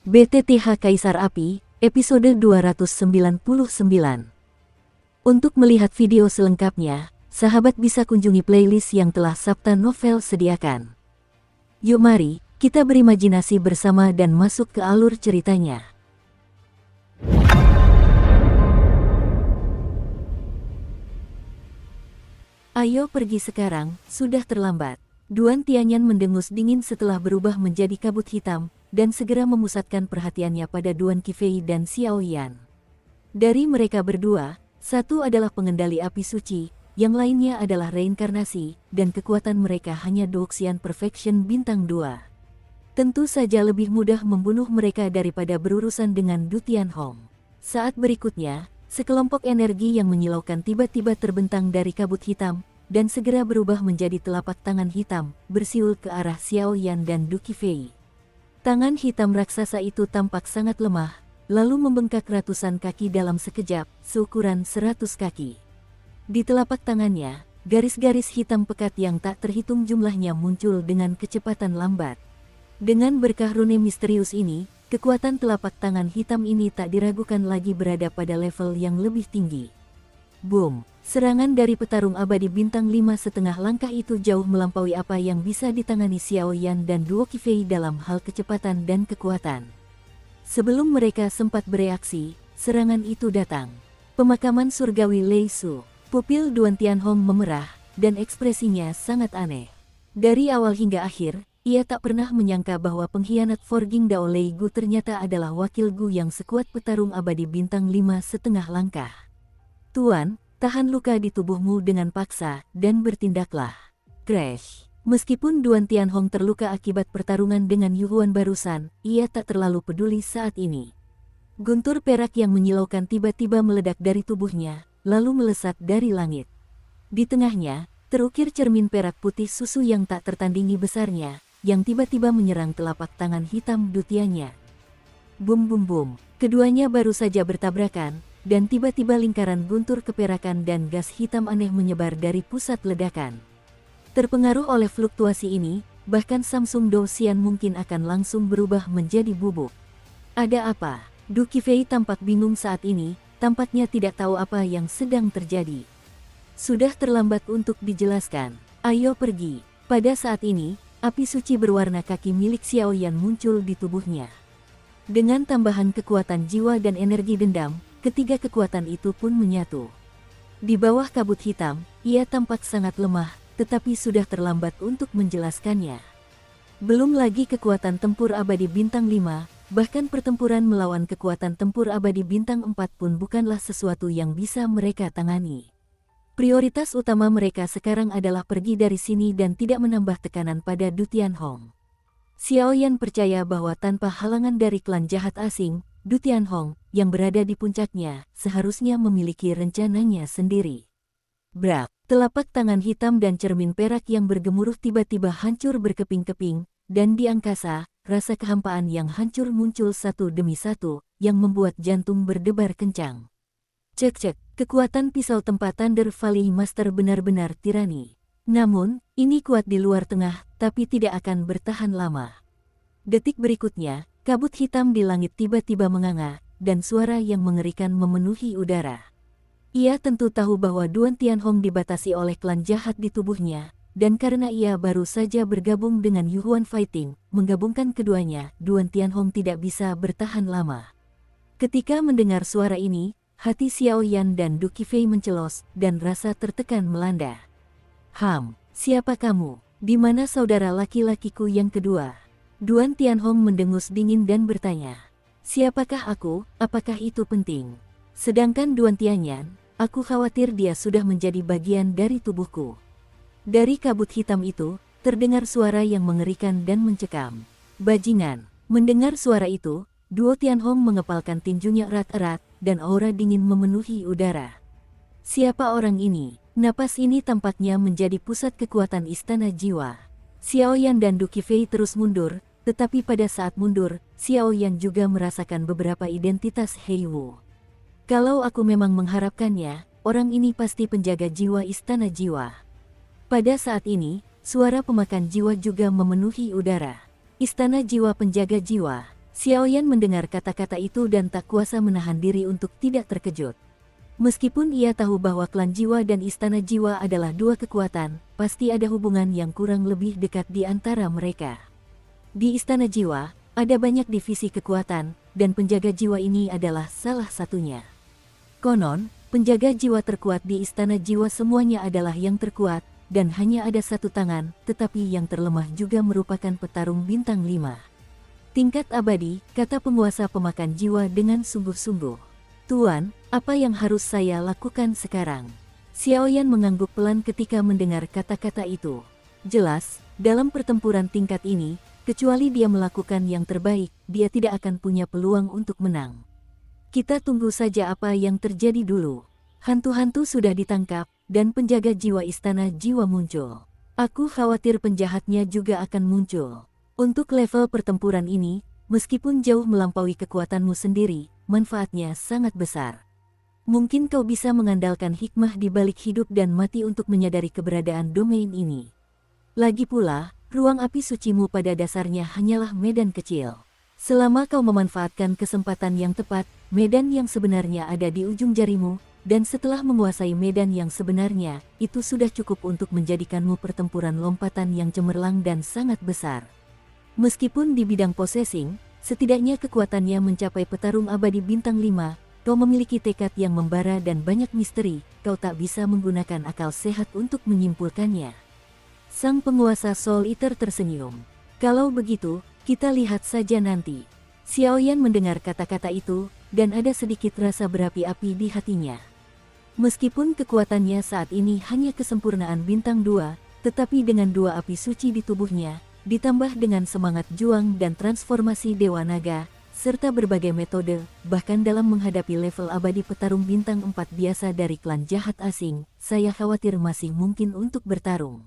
BTTH Kaisar Api, episode 299. Untuk melihat video selengkapnya, sahabat bisa kunjungi playlist yang telah Sabta Novel sediakan. Yuk mari, kita berimajinasi bersama dan masuk ke alur ceritanya. Ayo pergi sekarang, sudah terlambat. Duan Tianyan mendengus dingin setelah berubah menjadi kabut hitam, dan segera memusatkan perhatiannya pada Duan Qifei dan Xiao Yan. Dari mereka berdua, satu adalah pengendali api suci, yang lainnya adalah reinkarnasi, dan kekuatan mereka hanya Douxian Perfection bintang 2. Tentu saja lebih mudah membunuh mereka daripada berurusan dengan Du Tianhong. Saat berikutnya, sekelompok energi yang menyilaukan tiba-tiba terbentang dari kabut hitam, dan segera berubah menjadi telapak tangan hitam, bersiul ke arah Xiao Yan dan Du Qifei. Tangan hitam raksasa itu tampak sangat lemah, lalu membengkak ratusan kaki dalam sekejap, seukuran 100 kaki. Di telapak tangannya, garis-garis hitam pekat yang tak terhitung jumlahnya muncul dengan kecepatan lambat. Dengan berkah rune misterius ini, kekuatan telapak tangan hitam ini tak diragukan lagi berada pada level yang lebih tinggi. Boom! Serangan dari petarung abadi bintang 5,5 langkah itu jauh melampaui apa yang bisa ditangani Xiao Yan dan Duo Qifei dalam hal kecepatan dan kekuatan. Sebelum mereka sempat bereaksi, serangan itu datang. Pemakaman surgawi Lei Su. Pupil Duan Tianhong memerah, dan ekspresinya sangat aneh. Dari awal hingga akhir, ia tak pernah menyangka bahwa pengkhianat Forging Dao Lei Gu ternyata adalah wakil Gu yang sekuat petarung abadi bintang 5,5 langkah. Tuan, tahan luka di tubuhmu dengan paksa, dan bertindaklah. Crash. Meskipun Duan Tianhong terluka akibat pertarungan dengan Yuhuan barusan, ia tak terlalu peduli saat ini. Guntur perak yang menyilaukan tiba-tiba meledak dari tubuhnya, lalu melesat dari langit. Di tengahnya, terukir cermin perak putih susu yang tak tertandingi besarnya, yang tiba-tiba menyerang telapak tangan hitam Du Tianyan. Bum bum bum, keduanya baru saja bertabrakan, dan tiba-tiba lingkaran guntur keperakan dan gas hitam aneh menyebar dari pusat ledakan. Terpengaruh oleh fluktuasi ini, bahkan Samsung Douxian mungkin akan langsung berubah menjadi bubuk. Ada apa? Du Qifei tampak bingung saat ini, tampaknya tidak tahu apa yang sedang terjadi. Sudah terlambat untuk dijelaskan. Ayo pergi. Pada saat ini, api suci berwarna kaki milik Xiao Yan muncul di tubuhnya. Dengan tambahan kekuatan jiwa dan energi dendam, ketiga kekuatan itu pun menyatu. Di bawah kabut hitam, ia tampak sangat lemah, tetapi sudah terlambat untuk menjelaskannya. Belum lagi kekuatan tempur abadi bintang 5, bahkan pertempuran melawan kekuatan tempur abadi bintang 4 pun bukanlah sesuatu yang bisa mereka tangani. Prioritas utama mereka sekarang adalah pergi dari sini dan tidak menambah tekanan pada Du Tianhong. Xiao Yan percaya bahwa tanpa halangan dari klan jahat asing, Du Tianhong, yang berada di puncaknya, seharusnya memiliki rencananya sendiri. Brak, telapak tangan hitam dan cermin perak yang bergemuruh tiba-tiba hancur berkeping-keping, dan di angkasa, rasa kehampaan yang hancur muncul satu demi satu, yang membuat jantung berdebar kencang. Cek-cek, kekuatan pisau tempat Thunder Valley Master benar-benar tirani. Namun, ini kuat di luar tengah, tapi tidak akan bertahan lama. Detik berikutnya, kabut hitam di langit tiba-tiba menganga, dan suara yang mengerikan memenuhi udara. Ia tentu tahu bahwa Duan Tianhong dibatasi oleh klan jahat di tubuhnya, dan karena ia baru saja bergabung dengan Yuhuan Fighting, menggabungkan keduanya, Duan Tianhong tidak bisa bertahan lama. Ketika mendengar suara ini, hati Xiao Yan dan Du Qifei mencelos, dan rasa tertekan melanda. Siapa kamu? Di mana saudara laki-lakiku yang kedua? Duan Tianhong mendengus dingin dan bertanya, siapakah aku, apakah itu penting? Sedangkan Duan Tianyan, aku khawatir dia sudah menjadi bagian dari tubuhku. Dari kabut hitam itu, terdengar suara yang mengerikan dan mencekam. Bajingan, mendengar suara itu, Duo Tianhong mengepalkan tinjunya erat-erat, dan aura dingin memenuhi udara. Siapa orang ini? Napas ini tampaknya menjadi pusat kekuatan istana jiwa. Xiao Yan dan Du Qifei terus mundur, tetapi pada saat mundur, Xiao Yan juga merasakan beberapa identitas Heiwu. Kalau aku memang mengharapkannya, orang ini pasti penjaga jiwa istana jiwa. Pada saat ini, suara pemakan jiwa juga memenuhi udara. Istana jiwa penjaga jiwa. Xiaoyan mendengar kata-kata itu dan tak kuasa menahan diri untuk tidak terkejut. Meskipun ia tahu bahwa klan jiwa dan istana jiwa adalah dua kekuatan, pasti ada hubungan yang kurang lebih dekat di antara mereka. Di istana jiwa, ada banyak divisi kekuatan, dan penjaga jiwa ini adalah salah satunya. Konon, penjaga jiwa terkuat di istana jiwa semuanya adalah yang terkuat, dan hanya ada satu tangan, tetapi yang terlemah juga merupakan petarung bintang 5. Tingkat abadi, kata penguasa pemakan jiwa dengan sungguh-sungguh. Tuan, apa yang harus saya lakukan sekarang? Xiaoyan mengangguk pelan ketika mendengar kata-kata itu. Jelas, dalam pertempuran tingkat ini, kecuali dia melakukan yang terbaik, dia tidak akan punya peluang untuk menang. Kita tunggu saja apa yang terjadi dulu. Hantu-hantu sudah ditangkap, dan penjaga jiwa istana jiwa muncul. Aku khawatir penjahatnya juga akan muncul. Untuk level pertempuran ini, meskipun jauh melampaui kekuatanmu sendiri, manfaatnya sangat besar. Mungkin kau bisa mengandalkan hikmah di balik hidup dan mati untuk menyadari keberadaan domain ini. Lagi pula, ruang api sucimu pada dasarnya hanyalah medan kecil. Selama kau memanfaatkan kesempatan yang tepat, medan yang sebenarnya ada di ujung jarimu, dan setelah menguasai medan yang sebenarnya, itu sudah cukup untuk menjadikanmu pertempuran lompatan yang cemerlang dan sangat besar. Meskipun di bidang possessing, setidaknya kekuatannya mencapai petarung abadi bintang 5, kau memiliki tekad yang membara dan banyak misteri, kau tak bisa menggunakan akal sehat untuk menyimpulkannya. Sang penguasa Soul Eater tersenyum. Kalau begitu, kita lihat saja nanti. Xiaoyan mendengar kata-kata itu, dan ada sedikit rasa berapi-api di hatinya. Meskipun kekuatannya saat ini hanya kesempurnaan bintang 2, tetapi dengan dua api suci di tubuhnya, ditambah dengan semangat juang dan transformasi Dewa Naga, serta berbagai metode, bahkan dalam menghadapi level abadi petarung bintang 4 biasa dari klan jahat asing, saya khawatir masih mungkin untuk bertarung.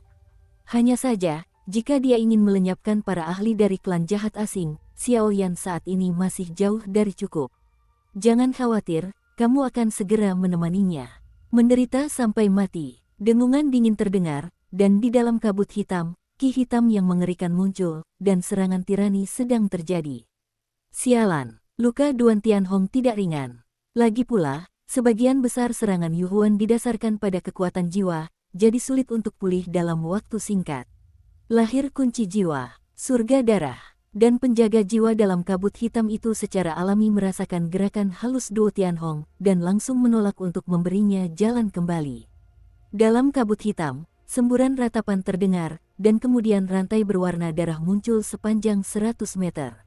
Hanya saja, jika dia ingin melenyapkan para ahli dari klan jahat asing, Xiaoyan saat ini masih jauh dari cukup. Jangan khawatir, kamu akan segera menemaninya. Menderita sampai mati, dengungan dingin terdengar, dan di dalam kabut hitam, ki hitam yang mengerikan muncul, dan serangan tirani sedang terjadi. Sialan, luka Duan Tianhong tidak ringan. Lagi pula, sebagian besar serangan Yuhuan didasarkan pada kekuatan jiwa, jadi sulit untuk pulih dalam waktu singkat. Lahir kunci jiwa, surga darah, dan penjaga jiwa dalam kabut hitam itu secara alami merasakan gerakan halus Duo Tianhong, dan langsung menolak untuk memberinya jalan kembali. Dalam kabut hitam, semburan ratapan terdengar, dan kemudian rantai berwarna darah muncul sepanjang 100 meter.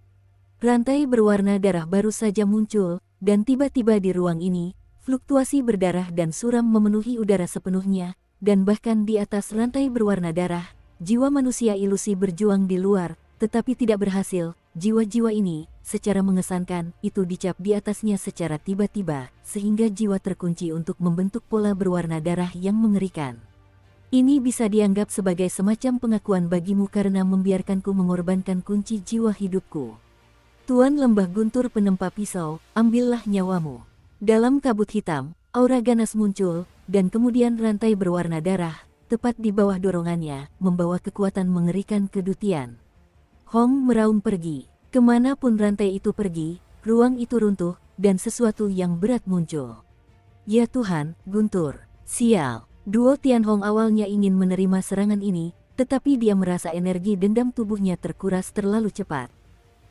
Rantai berwarna darah baru saja muncul, dan tiba-tiba di ruang ini, fluktuasi berdarah dan suram memenuhi udara sepenuhnya, dan bahkan di atas rantai berwarna darah, jiwa manusia ilusi berjuang di luar, tetapi tidak berhasil. Jiwa-jiwa ini, secara mengesankan, itu dicap di atasnya secara tiba-tiba, sehingga jiwa terkunci untuk membentuk pola berwarna darah yang mengerikan. Ini bisa dianggap sebagai semacam pengakuan bagimu karena membiarkanku mengorbankan kunci jiwa hidupku. Tuan Lembah Guntur Penempa Pisau, ambillah nyawamu. Dalam kabut hitam, aura ganas muncul, dan kemudian rantai berwarna darah, tepat di bawah dorongannya, membawa kekuatan mengerikan ke Dutian. Hong meraung pergi. Kemanapun rantai itu pergi, ruang itu runtuh, dan sesuatu yang berat muncul. Ya Tuhan, Guntur, sial. Duo Tianhong awalnya ingin menerima serangan ini, tetapi dia merasa energi dendam tubuhnya terkuras terlalu cepat.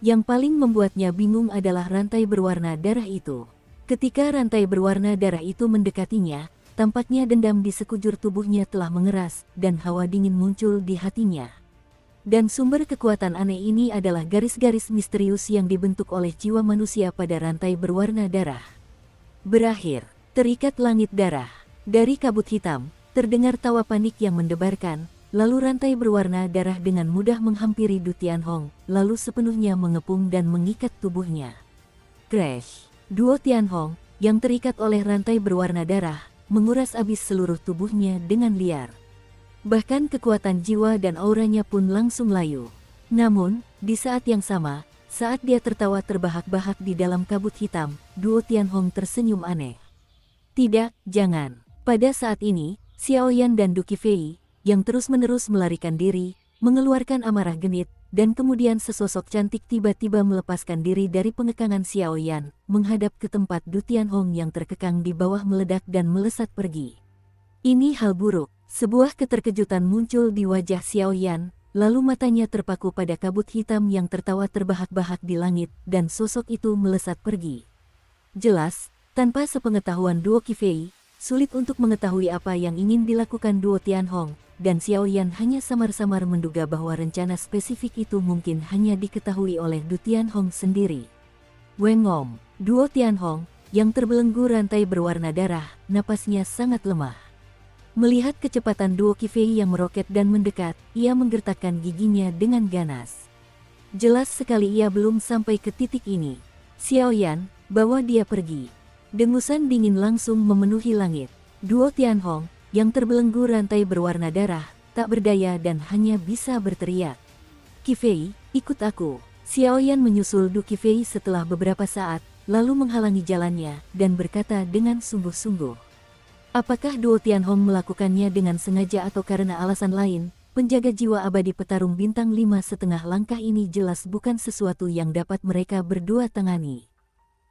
Yang paling membuatnya bingung adalah rantai berwarna darah itu. Ketika rantai berwarna darah itu mendekatinya, tampaknya dendam di sekujur tubuhnya telah mengeras, dan hawa dingin muncul di hatinya. Dan sumber kekuatan aneh ini adalah garis-garis misterius yang dibentuk oleh jiwa manusia pada rantai berwarna darah. Berakhir, terikat langit darah. Dari kabut hitam, terdengar tawa panik yang mendebarkan, lalu rantai berwarna darah dengan mudah menghampiri Du Tianhong, lalu sepenuhnya mengepung dan mengikat tubuhnya. Crash! Duo Tianhong, yang terikat oleh rantai berwarna darah, menguras habis seluruh tubuhnya dengan liar. Bahkan kekuatan jiwa dan auranya pun langsung layu. Namun, di saat yang sama, saat dia tertawa terbahak-bahak di dalam kabut hitam, Duo Tianhong tersenyum aneh. Tidak, jangan. Pada saat ini, Xiaoyan dan Du Qifei, yang terus-menerus melarikan diri, mengeluarkan amarah genit, dan kemudian sesosok cantik tiba-tiba melepaskan diri dari pengekangan Xiaoyan, menghadap ke tempat Du Tianhong yang terkekang di bawah meledak dan melesat pergi. Ini hal buruk. Sebuah keterkejutan muncul di wajah Xiaoyan, lalu matanya terpaku pada kabut hitam yang tertawa terbahak-bahak di langit, dan sosok itu melesat pergi. Jelas, tanpa sepengetahuan Duo Qifei, sulit untuk mengetahui apa yang ingin dilakukan Duo Tianhong, dan Xiaoyan hanya samar-samar menduga bahwa rencana spesifik itu mungkin hanya diketahui oleh Du Tianhong sendiri. Wengom, Duo Tianhong, yang terbelenggu rantai berwarna darah, napasnya sangat lemah. Melihat kecepatan Duo Qifei yang meroket dan mendekat, ia menggertakkan giginya dengan ganas. Jelas sekali ia belum sampai ke titik ini. Xiaoyan, bawa dia pergi. Dengusan dingin langsung memenuhi langit. Duo Tianhong, yang terbelenggu rantai berwarna darah, tak berdaya dan hanya bisa berteriak. Qifei, ikut aku. Xiaoyan menyusul Du Qifei setelah beberapa saat, lalu menghalangi jalannya, dan berkata dengan sungguh-sungguh. Apakah Duo Tianhong melakukannya dengan sengaja atau karena alasan lain? Penjaga jiwa abadi petarung bintang 5,5 langkah ini jelas bukan sesuatu yang dapat mereka berdua tangani.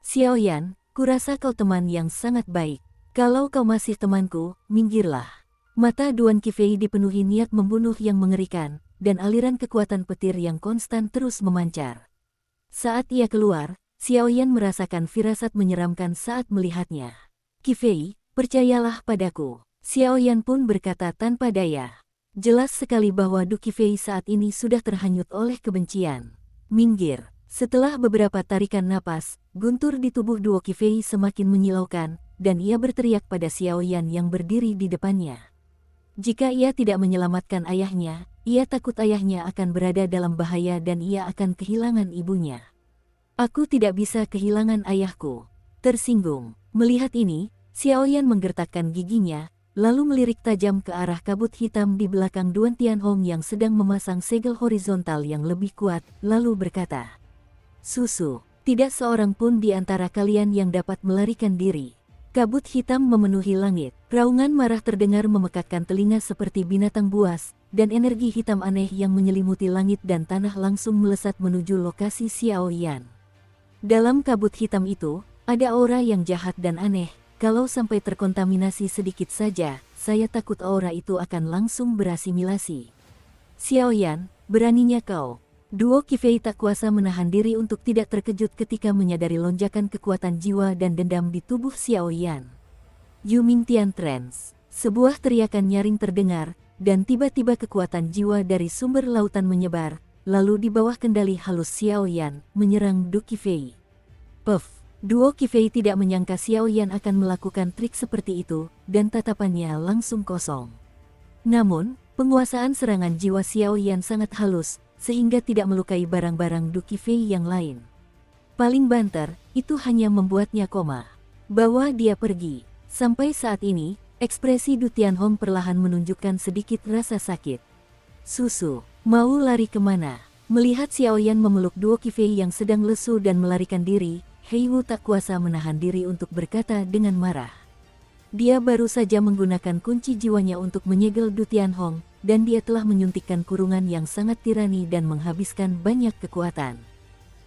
Xiaoyan, kurasa kau teman yang sangat baik. Kalau kau masih temanku, minggirlah. Mata Duan Qifei dipenuhi niat membunuh yang mengerikan, dan aliran kekuatan petir yang konstan terus memancar. Saat ia keluar, Xiaoyan merasakan firasat menyeramkan saat melihatnya. Qifei, percayalah padaku. Xiaoyan pun berkata tanpa daya. Jelas sekali bahwa Du Qifei saat ini sudah terhanyut oleh kebencian. Minggir. Setelah beberapa tarikan napas, guntur di tubuh Duo Qifei semakin menyilaukan, dan ia berteriak pada Xiaoyan yang berdiri di depannya. Jika ia tidak menyelamatkan ayahnya, ia takut ayahnya akan berada dalam bahaya dan ia akan kehilangan ibunya. Aku tidak bisa kehilangan ayahku. Tersinggung. Melihat ini, Xiaoyan menggertakkan giginya, lalu melirik tajam ke arah kabut hitam di belakang Duan Tianhong yang sedang memasang segel horizontal yang lebih kuat, lalu berkata, Susu, tidak seorang pun di antara kalian yang dapat melarikan diri. Kabut hitam memenuhi langit, raungan marah terdengar memekakkan telinga seperti binatang buas, dan energi hitam aneh yang menyelimuti langit dan tanah langsung melesat menuju lokasi Xiaoyan. Dalam kabut hitam itu, ada aura yang jahat dan aneh. Kalau sampai terkontaminasi sedikit saja, saya takut aura itu akan langsung berasimilasi. Xiaoyan, beraninya kau. Duo Qifei tak kuasa menahan diri untuk tidak terkejut ketika menyadari lonjakan kekuatan jiwa dan dendam di tubuh Xiaoyan. Yumingtian Trance. Sebuah teriakan nyaring terdengar, dan tiba-tiba kekuatan jiwa dari sumber lautan menyebar, lalu di bawah kendali halus Xiaoyan, menyerang Du Qifei. Puff. Duo Qifei tidak menyangka Xiaoyan akan melakukan trik seperti itu, dan tatapannya langsung kosong. Namun, penguasaan serangan jiwa Xiaoyan sangat halus, sehingga tidak melukai barang-barang Du Qifei yang lain. Paling banter, itu hanya membuatnya koma. Bawa dia pergi. Sampai saat ini, ekspresi Du Tianhong perlahan menunjukkan sedikit rasa sakit. Susu, mau lari kemana? Melihat Xiaoyan memeluk Duo Qifei yang sedang lesu dan melarikan diri, Hei Wu tak kuasa menahan diri untuk berkata dengan marah. Dia baru saja menggunakan kunci jiwanya untuk menyegel Du Tianhong, dan dia telah menyuntikkan kurungan yang sangat tirani dan menghabiskan banyak kekuatan.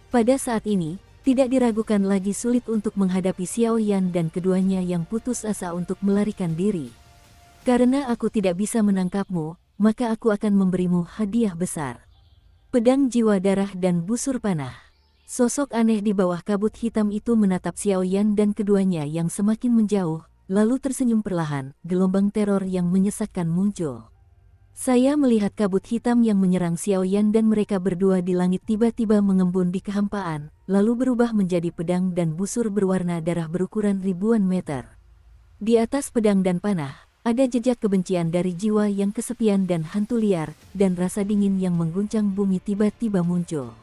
Pada saat ini, tidak diragukan lagi sulit untuk menghadapi Xiaoyan dan keduanya yang putus asa untuk melarikan diri. Karena aku tidak bisa menangkapmu, maka aku akan memberimu hadiah besar. Pedang jiwa darah dan busur panah. Sosok aneh di bawah kabut hitam itu menatap Xiaoyan dan keduanya yang semakin menjauh, lalu tersenyum perlahan, gelombang teror yang menyesakkan muncul. Saya melihat kabut hitam yang menyerang Xiaoyan dan mereka berdua di langit tiba-tiba mengembun di kehampaan, lalu berubah menjadi pedang dan busur berwarna darah berukuran ribuan meter. Di atas pedang dan panah, ada jejak kebencian dari jiwa yang kesepian dan hantu liar, dan rasa dingin yang mengguncang bumi tiba-tiba muncul.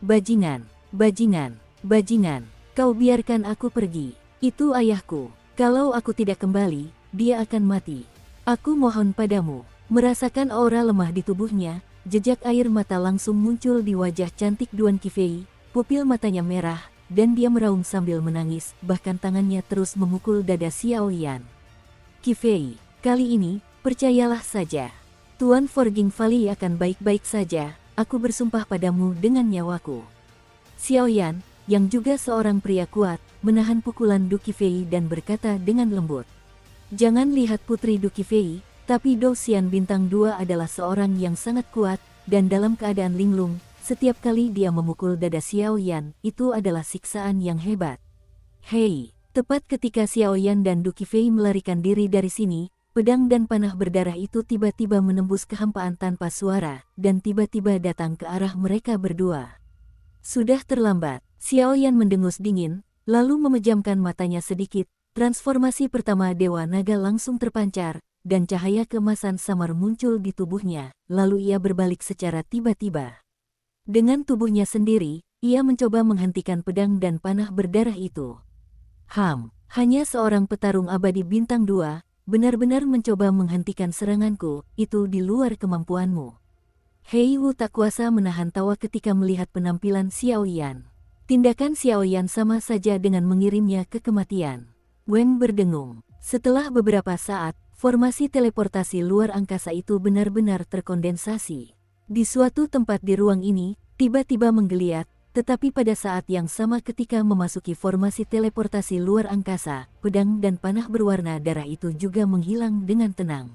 Bajingan, bajingan, bajingan, kau biarkan aku pergi. Itu ayahku. Kalau aku tidak kembali, dia akan mati. Aku mohon padamu. Merasakan aura lemah di tubuhnya, jejak air mata langsung muncul di wajah cantik Duan Qifei, pupil matanya merah, dan dia meraung sambil menangis, bahkan tangannya terus memukul dada Xiaoyan. Qifei, kali ini, percayalah saja. Tuan Forging Valley akan baik-baik saja, aku bersumpah padamu dengan nyawaku. Xiaoyan, yang juga seorang pria kuat, menahan pukulan Du Qifei dan berkata dengan lembut. Jangan lihat Putri Du Qifei, tapi Dou Xian Bintang 2 adalah seorang yang sangat kuat, dan dalam keadaan linglung, setiap kali dia memukul dada Xiaoyan, itu adalah siksaan yang hebat. Hei, tepat ketika Xiaoyan dan Du Qifei melarikan diri dari sini, pedang dan panah berdarah itu tiba-tiba menembus kehampaan tanpa suara, dan tiba-tiba datang ke arah mereka berdua. Sudah terlambat, Xiaoyan mendengus dingin, lalu memejamkan matanya sedikit. Transformasi pertama Dewa Naga langsung terpancar, dan cahaya keemasan samar muncul di tubuhnya, lalu ia berbalik secara tiba-tiba. Dengan tubuhnya sendiri, ia mencoba menghentikan pedang dan panah berdarah itu. Hanya seorang petarung abadi bintang 2, benar-benar mencoba menghentikan seranganku, itu di luar kemampuanmu. Hei Wu tak kuasa menahan tawa ketika melihat penampilan Xiaoyan. Tindakan Xiaoyan sama saja dengan mengirimnya ke kematian. Wang berdengung. Setelah beberapa saat, formasi teleportasi luar angkasa itu benar-benar terkondensasi. Di suatu tempat di ruang ini, tiba-tiba menggeliat, tetapi pada saat yang sama ketika memasuki formasi teleportasi luar angkasa, pedang dan panah berwarna darah itu juga menghilang dengan tenang.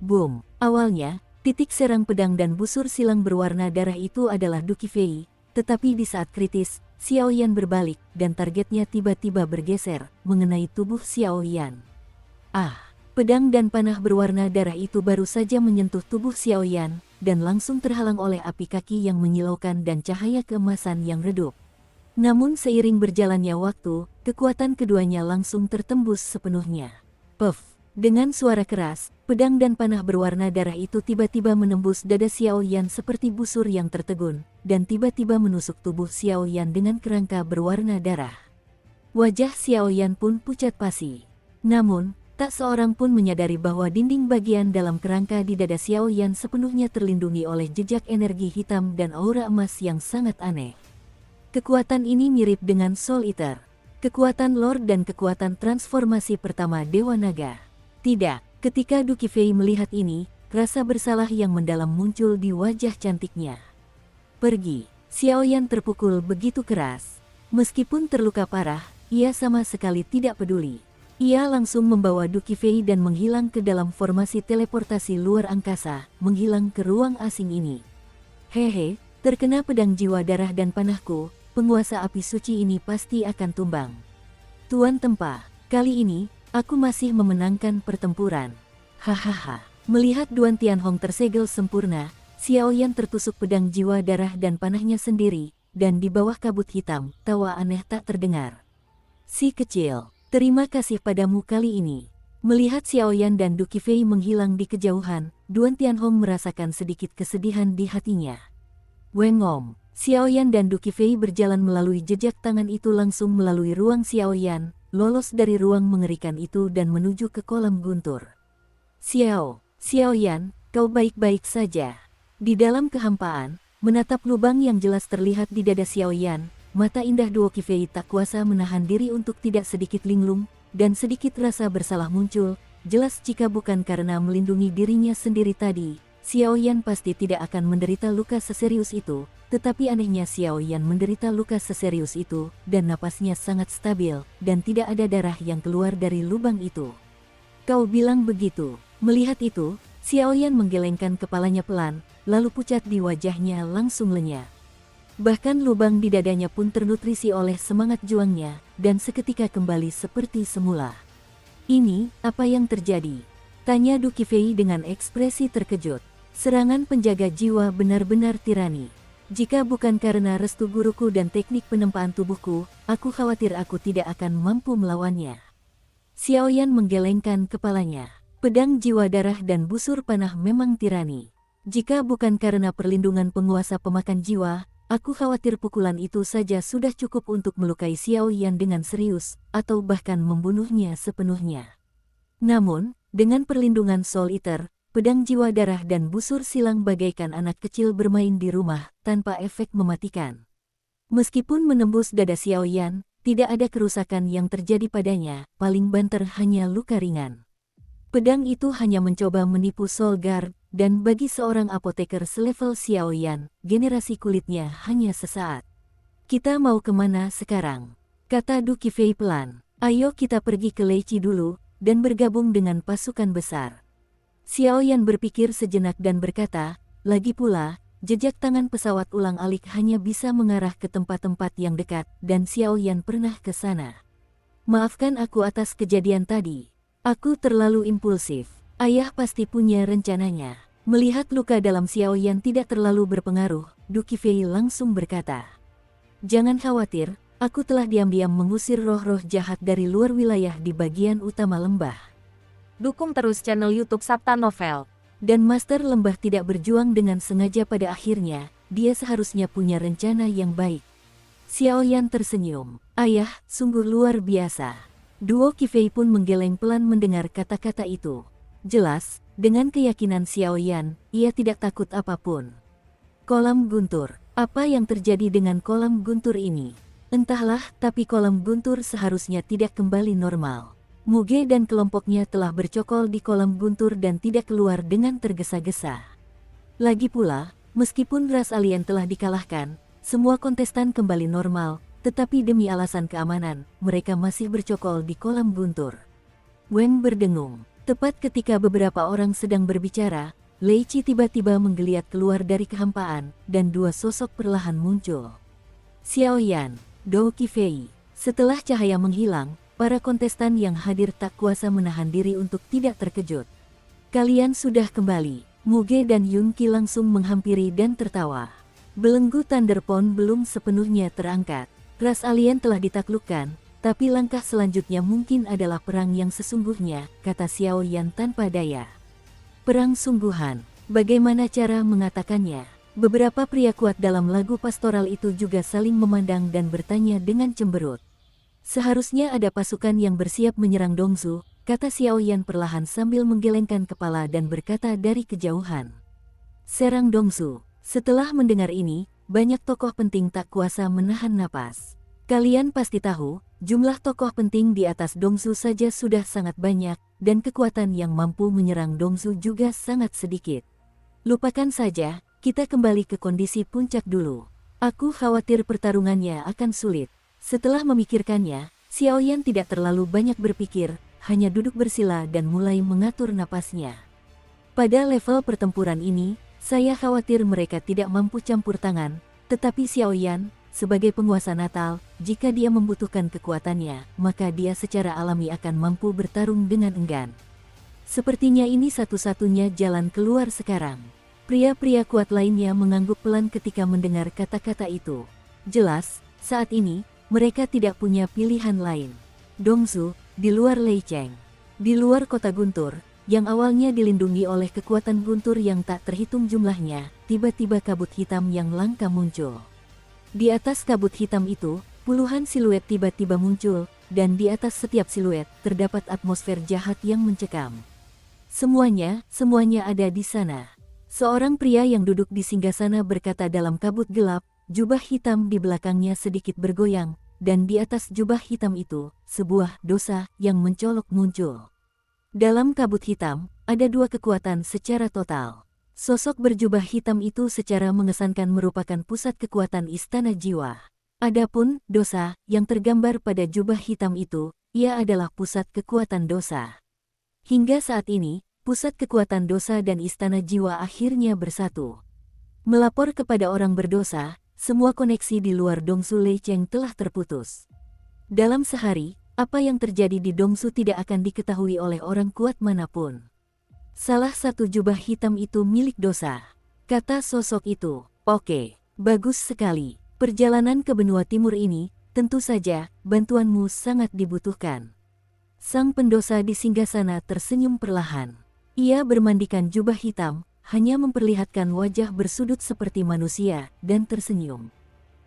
Boom! Awalnya, titik serang pedang dan busur silang berwarna darah itu adalah Du Qifei, tetapi di saat kritis, Xiaoyan berbalik, dan targetnya tiba-tiba bergeser, mengenai tubuh Xiaoyan. Pedang dan panah berwarna darah itu baru saja menyentuh tubuh Xiaoyan, dan langsung terhalang oleh api kaki yang menyilaukan dan cahaya keemasan yang redup. Namun seiring berjalannya waktu, kekuatan keduanya langsung tertembus sepenuhnya. Puff! Dengan suara keras, pedang dan panah berwarna darah itu tiba-tiba menembus dada Xiaoyan seperti busur yang tertegun, dan tiba-tiba menusuk tubuh Xiaoyan dengan kerangka berwarna darah. Wajah Xiaoyan pun pucat pasi. Namun, tak seorang pun menyadari bahwa dinding bagian dalam kerangka di dada Xiaoyan sepenuhnya terlindungi oleh jejak energi hitam dan aura emas yang sangat aneh. Kekuatan ini mirip dengan Soul Eater, kekuatan Lord dan kekuatan transformasi pertama Dewa Naga. Tidak, ketika Du Qifei melihat ini, rasa bersalah yang mendalam muncul di wajah cantiknya. Pergi, Xiaoyan terpukul begitu keras. Meskipun terluka parah, ia sama sekali tidak peduli. Ia langsung membawa Du Qifei dan menghilang ke dalam formasi teleportasi luar angkasa, menghilang ke ruang asing ini. Hehe, terkena pedang jiwa darah dan panahku, penguasa api suci ini pasti akan tumbang. Tuan Tempa, kali ini, aku masih memenangkan pertempuran. Hahaha. Melihat Duan Tianhong tersegel sempurna, Xiaoyan tertusuk pedang jiwa darah dan panahnya sendiri, dan di bawah kabut hitam, tawa aneh tak terdengar. Si kecil, terima kasih padamu kali ini. Melihat Xiaoyan dan Du Qifei menghilang di kejauhan, Duan Tianhong merasakan sedikit kesedihan di hatinya. Wengom, Xiaoyan dan Du Qifei berjalan melalui jejak tangan itu langsung melalui ruang Xiaoyan, lolos dari ruang mengerikan itu dan menuju ke kolam guntur. Xiaoyan, kau baik-baik saja. Di dalam kehampaan, menatap lubang yang jelas terlihat di dada Xiaoyan, mata indah Duo Qifei tak kuasa menahan diri untuk tidak sedikit linglung, dan sedikit rasa bersalah muncul, jelas jika bukan karena melindungi dirinya sendiri tadi, Xiaoyan pasti tidak akan menderita luka seserius itu. Tetapi anehnya Xiaoyan menderita luka seserius itu, dan napasnya sangat stabil, dan tidak ada darah yang keluar dari lubang itu. Kau bilang begitu. Melihat itu, Xiaoyan menggelengkan kepalanya pelan, lalu pucat di wajahnya langsung lenyap. Bahkan lubang di dadanya pun ternutrisi oleh semangat juangnya, dan seketika kembali seperti semula. Ini, apa yang terjadi? Tanya Du Qifei dengan ekspresi terkejut. Serangan penjaga jiwa benar-benar tirani. Jika bukan karena restu guruku dan teknik penempaan tubuhku, aku khawatir aku tidak akan mampu melawannya. Xiaoyan menggelengkan kepalanya. Pedang jiwa darah dan busur panah memang tirani. Jika bukan karena perlindungan penguasa pemakan jiwa, aku khawatir pukulan itu saja sudah cukup untuk melukai Xiaoyan dengan serius, atau bahkan membunuhnya sepenuhnya. Namun, dengan perlindungan Soul Eater, pedang jiwa darah dan busur silang bagaikan anak kecil bermain di rumah, tanpa efek mematikan. Meskipun menembus dada Xiaoyan, tidak ada kerusakan yang terjadi padanya, paling banter hanya luka ringan. Pedang itu hanya mencoba menipu Soul Guard, dan bagi seorang apoteker selevel Xiao Yan, generasi kulitnya hanya sesaat. Kita mau kemana sekarang? Kata Du Qifei pelan. Ayo kita pergi ke Leici dulu, dan bergabung dengan pasukan besar. Xiao Yan berpikir sejenak dan berkata, lagi pula, jejak tangan pesawat ulang-alik hanya bisa mengarah ke tempat-tempat yang dekat, dan Xiao Yan pernah ke sana. Maafkan aku atas kejadian tadi. Aku terlalu impulsif. Ayah pasti punya rencananya. Melihat luka dalam Xiao Yan tidak terlalu berpengaruh, Du Qifei langsung berkata, jangan khawatir, aku telah diam-diam mengusir roh-roh jahat dari luar wilayah di bagian utama lembah. Dukung terus channel YouTube Sabta Novel. Dan Master Lembah tidak berjuang dengan sengaja pada akhirnya, dia seharusnya punya rencana yang baik. Xiao Yan tersenyum. Ayah, sungguh luar biasa. Duo Qifei pun menggeleng pelan mendengar kata-kata itu. Jelas, dengan keyakinan Xiao Yan, ia tidak takut apapun. Kolam guntur. Apa yang terjadi dengan kolam guntur ini? Entahlah, tapi kolam guntur seharusnya tidak kembali normal. Muge dan kelompoknya telah bercokol di kolam guntur dan tidak keluar dengan tergesa-gesa. Lagi pula, meskipun ras alien telah dikalahkan, semua kontestan kembali normal, tetapi demi alasan keamanan, mereka masih bercokol di kolam guntur. Wang berdengung. Tepat ketika beberapa orang sedang berbicara, Leici tiba-tiba menggeliat keluar dari kehampaan, dan dua sosok perlahan muncul. Xiao Yan, Du Qifei. Setelah cahaya menghilang, para kontestan yang hadir tak kuasa menahan diri untuk tidak terkejut. Kalian sudah kembali. Muge dan Yun Qi langsung menghampiri dan tertawa. Belenggu Thunderpon belum sepenuhnya terangkat. Ras alien telah ditaklukkan, tapi langkah selanjutnya mungkin adalah perang yang sesungguhnya, kata Xiao Yan tanpa daya. Perang sungguhan, bagaimana cara mengatakannya? Beberapa pria kuat dalam lagu pastoral itu juga saling memandang dan bertanya dengan cemberut. Seharusnya ada pasukan yang bersiap menyerang Dongzu, kata Xiao Yan perlahan sambil menggelengkan kepala dan berkata dari kejauhan. Serang Dongzu. Setelah mendengar ini, banyak tokoh penting tak kuasa menahan napas. Kalian pasti tahu, jumlah tokoh penting di atas Dongzu saja sudah sangat banyak, dan kekuatan yang mampu menyerang Dongzu juga sangat sedikit. Lupakan saja, kita kembali ke kondisi puncak dulu. Aku khawatir pertarungannya akan sulit. Setelah memikirkannya, Xiao Yan tidak terlalu banyak berpikir, hanya duduk bersila dan mulai mengatur napasnya. Pada level pertempuran ini, saya khawatir mereka tidak mampu campur tangan, tetapi Xiao Yan, sebagai penguasa Natal, jika dia membutuhkan kekuatannya, maka dia secara alami akan mampu bertarung dengan enggan. Sepertinya ini satu-satunya jalan keluar sekarang. Pria-pria kuat lainnya mengangguk pelan ketika mendengar kata-kata itu. Jelas, saat ini, mereka tidak punya pilihan lain. Dongzu, di luar Leicheng. Di luar kota Guntur, yang awalnya dilindungi oleh kekuatan guntur yang tak terhitung jumlahnya, tiba-tiba kabut hitam yang langka muncul. Di atas kabut hitam itu, puluhan siluet tiba-tiba muncul, dan di atas setiap siluet, terdapat atmosfer jahat yang mencekam. Semuanya ada di sana. Seorang pria yang duduk di singgasana berkata dalam kabut gelap, jubah hitam di belakangnya sedikit bergoyang, dan di atas jubah hitam itu, sebuah dosa yang mencolok muncul. Dalam kabut hitam, ada dua kekuatan secara total. Sosok berjubah hitam itu secara mengesankan merupakan pusat kekuatan istana jiwa. Adapun dosa yang tergambar pada jubah hitam itu, ia adalah pusat kekuatan dosa. Hingga saat ini, pusat kekuatan dosa dan istana jiwa akhirnya bersatu. Melapor kepada orang berdosa, semua koneksi di luar Dongsu Leicheng telah terputus. Dalam sehari, apa yang terjadi di Dongsu tidak akan diketahui oleh orang kuat manapun. Salah satu jubah hitam itu milik dosa, kata sosok itu. Oke, bagus sekali. Perjalanan ke benua timur ini, tentu saja, bantuanmu sangat dibutuhkan. Sang pendosa di singgasana tersenyum perlahan. Ia bermandikan jubah hitam, hanya memperlihatkan wajah bersudut seperti manusia, dan tersenyum.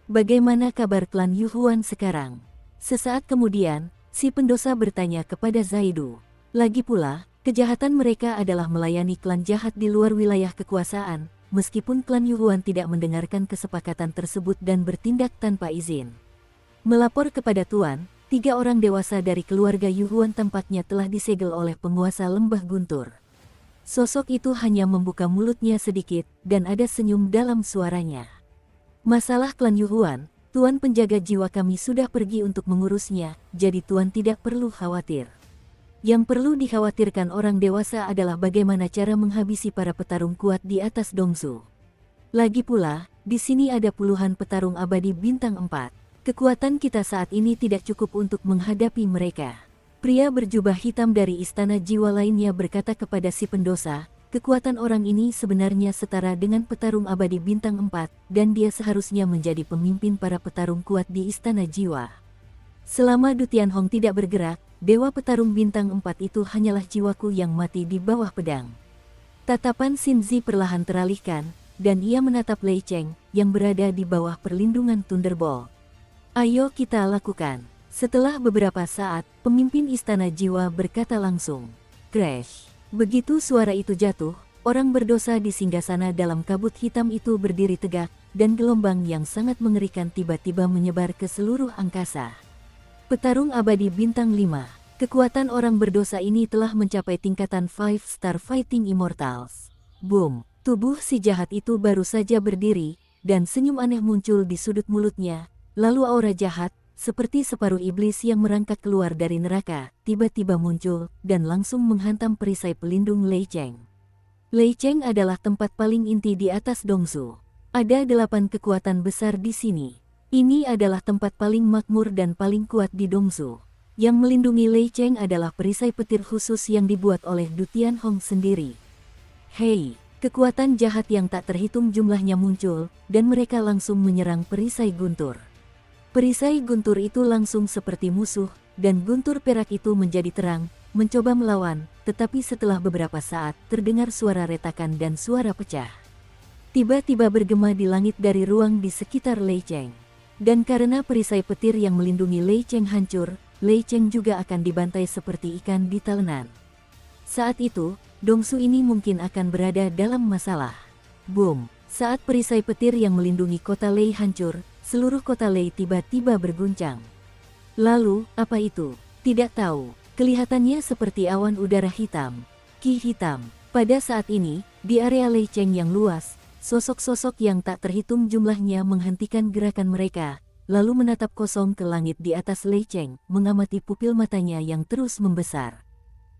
Bagaimana kabar klan Yuhuan sekarang? Sesaat kemudian, si pendosa bertanya kepada Zaidu. Lagi pula, kejahatan mereka adalah melayani klan jahat di luar wilayah kekuasaan, meskipun klan Yuhuan tidak mendengarkan kesepakatan tersebut dan bertindak tanpa izin. Melapor kepada Tuan, 3 orang dewasa dari keluarga Yuhuan tampaknya telah disegel oleh penguasa lembah Guntur. Sosok itu hanya membuka mulutnya sedikit, dan ada senyum dalam suaranya. Masalah klan Yuhuan, Tuan penjaga jiwa kami sudah pergi untuk mengurusnya, jadi Tuan tidak perlu khawatir. Yang perlu dikhawatirkan orang dewasa adalah bagaimana cara menghabisi para petarung kuat di atas Dongsu. Lagi pula, di sini ada puluhan petarung abadi bintang 4. Kekuatan kita saat ini tidak cukup untuk menghadapi mereka. Pria berjubah hitam dari istana jiwa lainnya berkata kepada si pendosa, kekuatan orang ini sebenarnya setara dengan petarung abadi bintang 4, dan dia seharusnya menjadi pemimpin para petarung kuat di istana jiwa. Selama Du Tianhong tidak bergerak, dewa petarung bintang 4 itu hanyalah jiwaku yang mati di bawah pedang. Tatapan Xin Zi perlahan teralihkan, dan ia menatap Lei Cheng, yang berada di bawah perlindungan Thunderbolt. Ayo kita lakukan. Setelah beberapa saat, pemimpin istana jiwa berkata langsung. Crash. Begitu suara itu jatuh, orang berdosa di singgasana dalam kabut hitam itu berdiri tegak, dan gelombang yang sangat mengerikan tiba-tiba menyebar ke seluruh angkasa. Petarung abadi bintang 5. Kekuatan orang berdosa ini telah mencapai tingkatan 5-star Fighting Immortals. Boom. Tubuh si jahat itu baru saja berdiri, dan senyum aneh muncul di sudut mulutnya, lalu aura jahat, seperti separuh iblis yang merangkak keluar dari neraka, tiba-tiba muncul, dan langsung menghantam perisai pelindung Lei Cheng. Lei Cheng adalah tempat paling inti di atas Dongsu. Ada 8 kekuatan besar di sini. Ini adalah tempat paling makmur dan paling kuat di Dongsu. Yang melindungi Lei Cheng adalah perisai petir khusus yang dibuat oleh Du Tianhong sendiri. Hei, kekuatan jahat yang tak terhitung jumlahnya muncul, dan mereka langsung menyerang perisai guntur. Perisai guntur itu langsung seperti musuh, dan guntur perak itu menjadi terang, mencoba melawan, tetapi setelah beberapa saat, terdengar suara retakan dan suara pecah. Tiba-tiba bergema di langit dari ruang di sekitar Lei Cheng. Dan karena perisai petir yang melindungi Lei Cheng hancur, Lei Cheng juga akan dibantai seperti ikan di talenan. Saat itu, Dongsu ini mungkin akan berada dalam masalah. Boom! Saat perisai petir yang melindungi kota Lei hancur, seluruh kota Lei tiba-tiba berguncang. Lalu, apa itu? Tidak tahu. Kelihatannya seperti awan udara hitam. Ki hitam. Pada saat ini, di area Lei Cheng yang luas, sosok-sosok yang tak terhitung jumlahnya menghentikan gerakan mereka, lalu menatap kosong ke langit di atas Lei Cheng, mengamati pupil matanya yang terus membesar.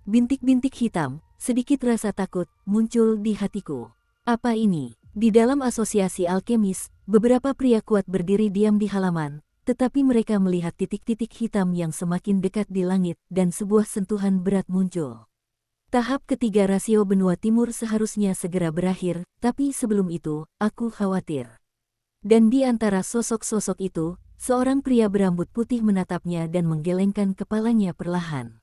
Bintik-bintik hitam, sedikit rasa takut, muncul di hatiku. Apa ini? Di dalam asosiasi alkemis, beberapa pria kuat berdiri diam di halaman, tetapi mereka melihat titik-titik hitam yang semakin dekat di langit dan sebuah sentuhan berat muncul. Tahap ketiga rasio benua timur seharusnya segera berakhir, tapi sebelum itu, aku khawatir. Dan di antara sosok-sosok itu, seorang pria berambut putih menatapnya dan menggelengkan kepalanya perlahan.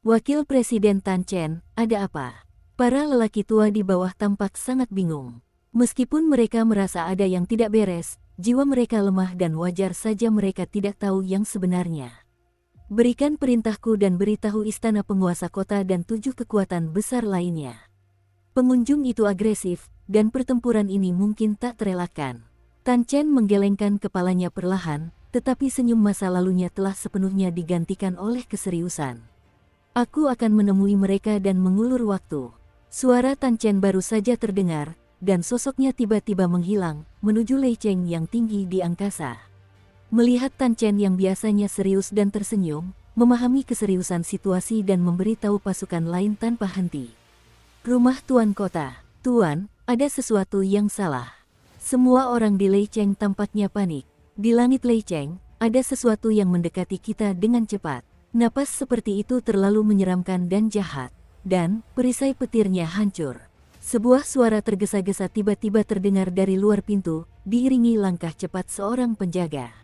Wakil Presiden Tan Chen, ada apa? Para lelaki tua di bawah tampak sangat bingung. Meskipun mereka merasa ada yang tidak beres, jiwa mereka lemah dan wajar saja mereka tidak tahu yang sebenarnya. Berikan perintahku dan beritahu istana penguasa kota dan 7 kekuatan besar lainnya. Pengunjung itu agresif, dan pertempuran ini mungkin tak terelakkan. Tan Chen menggelengkan kepalanya perlahan, tetapi senyum masa lalunya telah sepenuhnya digantikan oleh keseriusan. Aku akan menemui mereka dan mengulur waktu. Suara Tan Chen baru saja terdengar, dan sosoknya tiba-tiba menghilang, menuju Lei Cheng yang tinggi di angkasa. Melihat Tan Chen yang biasanya serius dan tersenyum, memahami keseriusan situasi dan memberitahu pasukan lain tanpa henti. Rumah Tuan Kota. Tuan, ada sesuatu yang salah. Semua orang di Lei Cheng tampaknya panik. Di langit Lei Cheng, ada sesuatu yang mendekati kita dengan cepat. Napas seperti itu terlalu menyeramkan dan jahat. Dan, perisai petirnya hancur. Sebuah suara tergesa-gesa tiba-tiba terdengar dari luar pintu, diiringi langkah cepat seorang penjaga.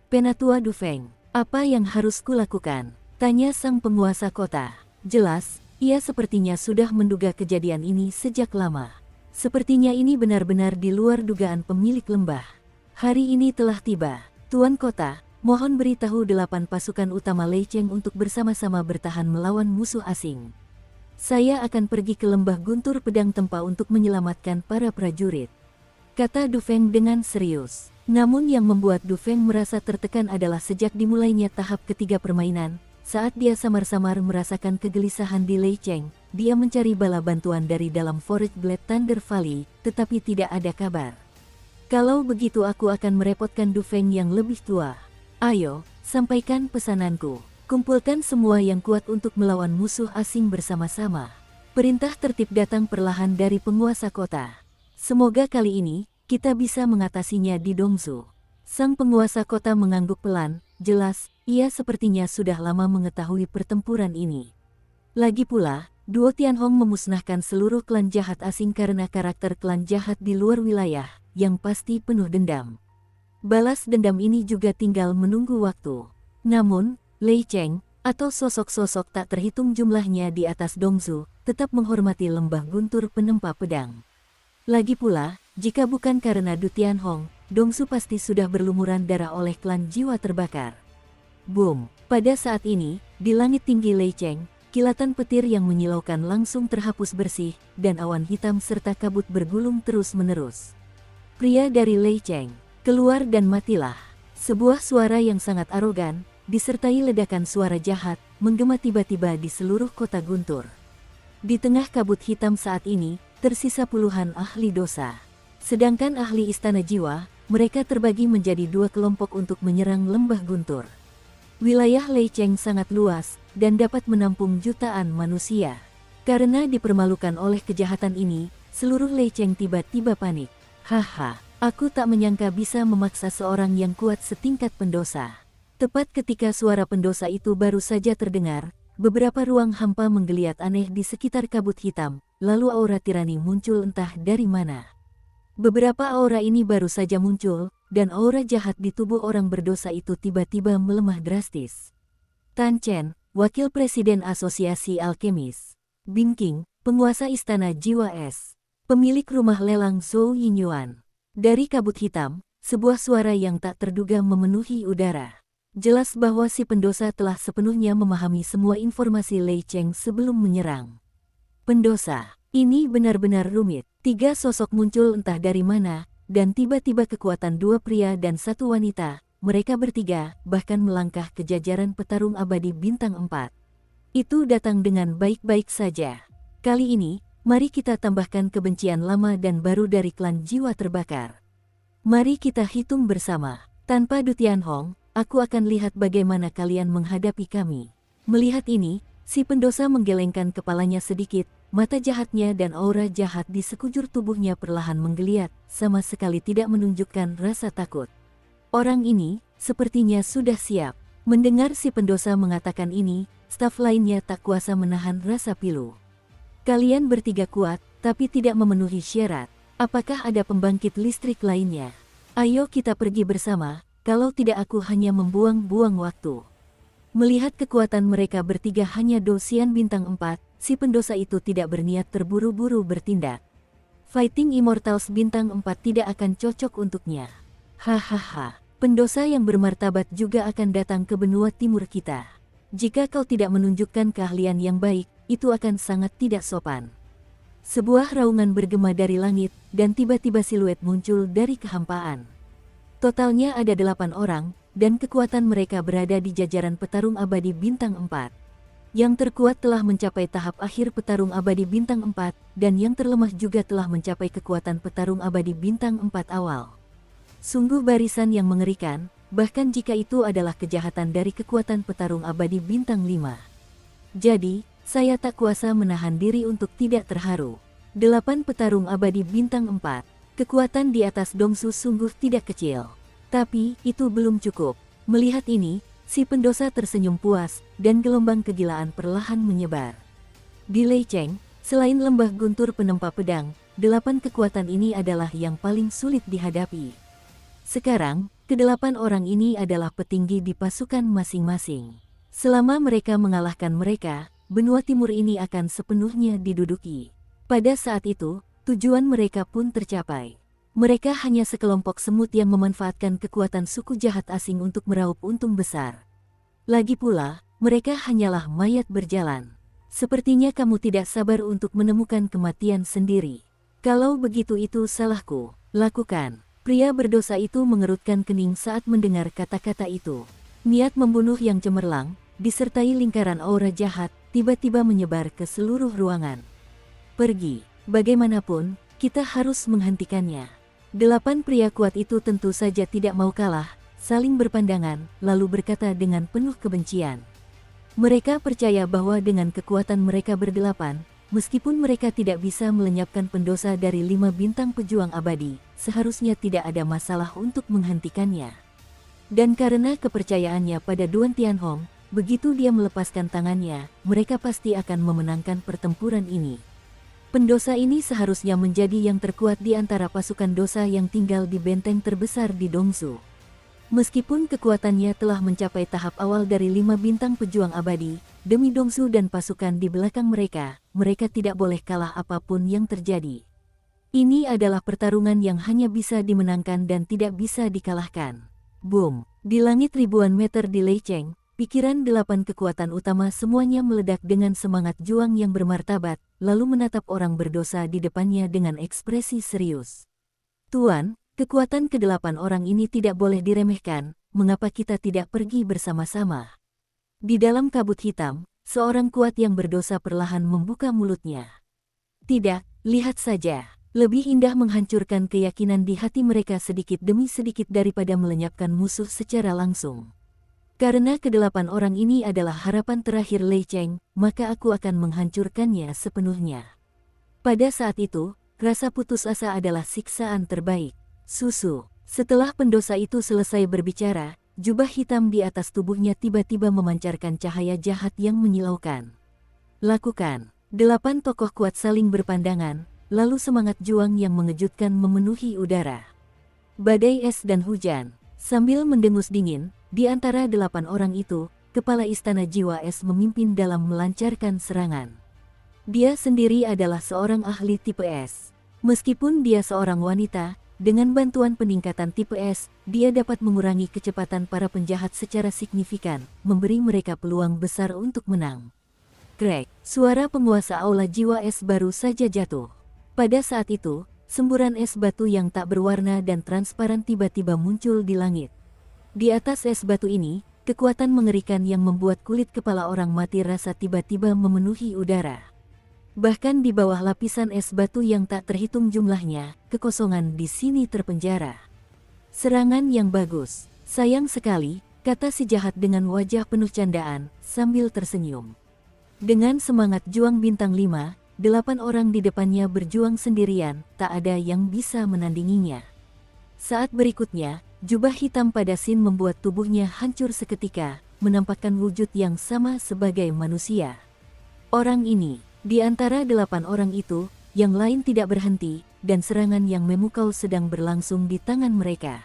Penatua Du Feng, apa yang harus kulakukan? Tanya sang penguasa kota. Jelas, ia sepertinya sudah menduga kejadian ini sejak lama. Sepertinya ini benar-benar di luar dugaan pemilik lembah. Hari ini telah tiba. Tuan kota, mohon beritahu 8 pasukan utama Lei Cheng untuk bersama-sama bertahan melawan musuh asing. Saya akan pergi ke lembah guntur pedang tempa untuk menyelamatkan para prajurit, kata Du Feng dengan serius. Namun yang membuat Du Feng merasa tertekan adalah sejak dimulainya tahap ketiga permainan, saat dia samar-samar merasakan kegelisahan di Lei Cheng, dia mencari bala bantuan dari dalam Forest Blade Thunder Valley, tetapi tidak ada kabar. Kalau begitu aku akan merepotkan Du Feng yang lebih tua. Ayo, sampaikan pesananku. Kumpulkan semua yang kuat untuk melawan musuh asing bersama-sama. Perintah tertib datang perlahan dari penguasa kota. Semoga kali ini, kita bisa mengatasinya di Dongzu. Sang penguasa kota mengangguk pelan, jelas, ia sepertinya sudah lama mengetahui pertempuran ini. Lagi pula, duo Tianhong memusnahkan seluruh klan jahat asing karena karakter klan jahat di luar wilayah, yang pasti penuh dendam. Balas dendam ini juga tinggal menunggu waktu. Namun, Lei Cheng, atau sosok-sosok tak terhitung jumlahnya di atas Dongzu, tetap menghormati lembah guntur penempa pedang. Lagi pula, jika bukan karena Du Tianhong, Dongzu pasti sudah berlumuran darah oleh klan jiwa terbakar. Boom! Pada saat ini, di langit tinggi Lei Cheng, kilatan petir yang menyilaukan langsung terhapus bersih, dan awan hitam serta kabut bergulung terus-menerus. Pria dari Lei Cheng, keluar dan matilah. Sebuah suara yang sangat arogan, disertai ledakan suara jahat, menggema tiba-tiba di seluruh kota guntur. Di tengah kabut hitam saat ini, tersisa puluhan ahli dosa. Sedangkan ahli istana jiwa, mereka terbagi menjadi dua kelompok untuk menyerang lembah guntur. Wilayah Lei Cheng sangat luas, dan dapat menampung jutaan manusia. Karena dipermalukan oleh kejahatan ini, seluruh Lei Cheng tiba-tiba panik. Haha, aku tak menyangka bisa memaksa seorang yang kuat setingkat pendosa. Tepat ketika suara pendosa itu baru saja terdengar, beberapa ruang hampa menggeliat aneh di sekitar kabut hitam, lalu aura tirani muncul entah dari mana. Beberapa aura ini baru saja muncul, dan aura jahat di tubuh orang berdosa itu tiba-tiba melemah drastis. Tan Chen, Wakil Presiden Asosiasi Alkemis. Bing Qing, Penguasa Istana Jiwa Es. Pemilik rumah lelang Zhou Yinyuan. Dari kabut hitam, sebuah suara yang tak terduga memenuhi udara. Jelas bahwa si pendosa telah sepenuhnya memahami semua informasi Lei Cheng sebelum menyerang. Pendosa, ini benar-benar rumit. Tiga sosok muncul entah dari mana, dan tiba-tiba kekuatan dua pria dan satu wanita, mereka bertiga, bahkan melangkah ke jajaran petarung abadi bintang 4. Itu datang dengan baik-baik saja. Kali ini, mari kita tambahkan kebencian lama dan baru dari klan jiwa terbakar. Mari kita hitung bersama. Tanpa Du Tianhong, aku akan lihat bagaimana kalian menghadapi kami. Melihat ini, si pendosa menggelengkan kepalanya sedikit, mata jahatnya dan aura jahat di sekujur tubuhnya perlahan menggeliat, sama sekali tidak menunjukkan rasa takut. Orang ini, sepertinya sudah siap. Mendengar si pendosa mengatakan ini, staf lainnya tak kuasa menahan rasa pilu. Kalian bertiga kuat, tapi tidak memenuhi syarat. Apakah ada pembangkit listrik lainnya? Ayo kita pergi bersama. Kalau tidak aku hanya membuang-buang waktu. Melihat kekuatan mereka bertiga hanya dosian bintang 4, si pendosa itu tidak berniat terburu-buru bertindak. Fighting Immortals bintang 4 tidak akan cocok untuknya. Hahaha, pendosa yang bermartabat juga akan datang ke benua timur kita. Jika kau tidak menunjukkan keahlian yang baik, itu akan sangat tidak sopan. Sebuah raungan bergema dari langit, dan tiba-tiba siluet muncul dari kehampaan. Totalnya ada 8 orang, dan kekuatan mereka berada di jajaran petarung abadi bintang 4. Yang terkuat telah mencapai tahap akhir petarung abadi bintang 4, dan yang terlemah juga telah mencapai kekuatan petarung abadi bintang 4 awal. Sungguh barisan yang mengerikan, bahkan jika itu adalah kejahatan dari kekuatan petarung abadi bintang 5. Jadi, saya tak kuasa menahan diri untuk tidak terharu. 8 petarung abadi bintang 4. Kekuatan di atas Dongzu sungguh tidak kecil. Tapi, itu belum cukup. Melihat ini, si pendosa tersenyum puas, dan gelombang kegilaan perlahan menyebar. Di Lei Cheng, selain lembah guntur penempa pedang, 8 kekuatan ini adalah yang paling sulit dihadapi. Sekarang, ke-8 orang ini adalah petinggi di pasukan masing-masing. Selama mereka mengalahkan mereka, benua timur ini akan sepenuhnya diduduki. Pada saat itu, tujuan mereka pun tercapai. Mereka hanya sekelompok semut yang memanfaatkan kekuatan suku jahat asing untuk meraup untung besar. Lagi pula, mereka hanyalah mayat berjalan. Sepertinya kamu tidak sabar untuk menemukan kematian sendiri. Kalau begitu itu salahku, lakukan. Pria berdosa itu mengerutkan kening saat mendengar kata-kata itu. Niat membunuh yang cemerlang, disertai lingkaran aura jahat, tiba-tiba menyebar ke seluruh ruangan. Pergi, bagaimanapun, kita harus menghentikannya. 8 pria kuat itu tentu saja tidak mau kalah, saling berpandangan, lalu berkata dengan penuh kebencian. Mereka percaya bahwa dengan kekuatan mereka berdelapan, meskipun mereka tidak bisa melenyapkan pendosa dari 5 bintang pejuang abadi, seharusnya tidak ada masalah untuk menghentikannya. Dan karena kepercayaannya pada Duan Tianhong, begitu dia melepaskan tangannya, mereka pasti akan memenangkan pertempuran ini. Pendosa ini seharusnya menjadi yang terkuat di antara pasukan dosa yang tinggal di benteng terbesar di Dongsu. Meskipun kekuatannya telah mencapai tahap awal dari 5 bintang pejuang abadi, demi Dongsu dan pasukan di belakang mereka, mereka tidak boleh kalah apapun yang terjadi. Ini adalah pertarungan yang hanya bisa dimenangkan dan tidak bisa dikalahkan. Boom! Di langit ribuan meter di Leicheng, pikiran 8 kekuatan utama semuanya meledak dengan semangat juang yang bermartabat, lalu menatap orang berdosa di depannya dengan ekspresi serius. Tuan, kekuatan ke-8 orang ini tidak boleh diremehkan, mengapa kita tidak pergi bersama-sama? Di dalam kabut hitam, seorang kuat yang berdosa perlahan membuka mulutnya. Tidak, lihat saja. Lebih indah menghancurkan keyakinan di hati mereka sedikit demi sedikit daripada melenyapkan musuh secara langsung. Karena ke-8 orang ini adalah harapan terakhir Leicheng, maka aku akan menghancurkannya sepenuhnya. Pada saat itu, rasa putus asa adalah siksaan terbaik. Susu. Setelah pendosa itu selesai berbicara, jubah hitam di atas tubuhnya tiba-tiba memancarkan cahaya jahat yang menyilaukan. Lakukan. 8 tokoh kuat saling berpandangan, lalu semangat juang yang mengejutkan memenuhi udara. Badai es dan hujan. Sambil mendengus dingin, di antara 8 orang itu, kepala istana jiwa es memimpin dalam melancarkan serangan. Dia sendiri adalah seorang ahli tipe es. Meskipun dia seorang wanita, dengan bantuan peningkatan tipe S, dia dapat mengurangi kecepatan para penjahat secara signifikan, memberi mereka peluang besar untuk menang. Crack! Suara penguasa aula jiwa es baru saja jatuh. Pada saat itu, semburan es batu yang tak berwarna dan transparan tiba-tiba muncul di langit. Di atas es batu ini, kekuatan mengerikan yang membuat kulit kepala orang mati rasa tiba-tiba memenuhi udara. Bahkan di bawah lapisan es batu yang tak terhitung jumlahnya, kekosongan di sini terpenjara. Serangan yang bagus. Sayang sekali, kata si jahat dengan wajah penuh candaan, sambil tersenyum. Dengan semangat juang bintang 5, 8 orang di depannya berjuang sendirian, tak ada yang bisa menandinginya. Saat berikutnya, jubah hitam pada Sin membuat tubuhnya hancur seketika, menampakkan wujud yang sama sebagai manusia. Orang ini, di antara 8 orang itu, yang lain tidak berhenti, dan serangan yang memukau sedang berlangsung di tangan mereka.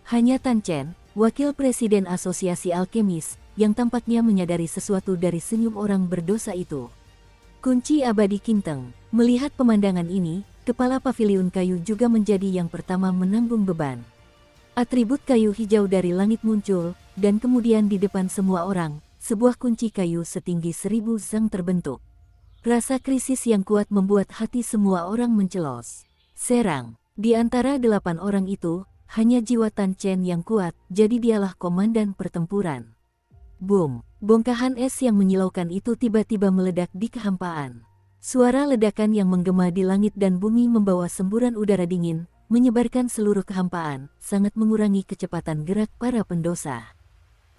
Hanya Tan Chen, wakil presiden Asosiasi Alkemis, yang tampaknya menyadari sesuatu dari senyum orang berdosa itu. Kunci abadi Kinteng. Melihat pemandangan ini, kepala paviliun kayu juga menjadi yang pertama menanggung beban. Atribut kayu hijau dari langit muncul, dan kemudian di depan semua orang, sebuah kunci kayu setinggi 1000 zang terbentuk. Rasa krisis yang kuat membuat hati semua orang mencelos. Serang. Di antara 8 orang itu, hanya jiwa Tan Chen yang kuat, jadi dialah komandan pertempuran. Boom! Bongkahan es yang menyilaukan itu tiba-tiba meledak di kehampaan. Suara ledakan yang menggema di langit dan bumi membawa semburan udara dingin, menyebarkan seluruh kehampaan, sangat mengurangi kecepatan gerak para pendosa.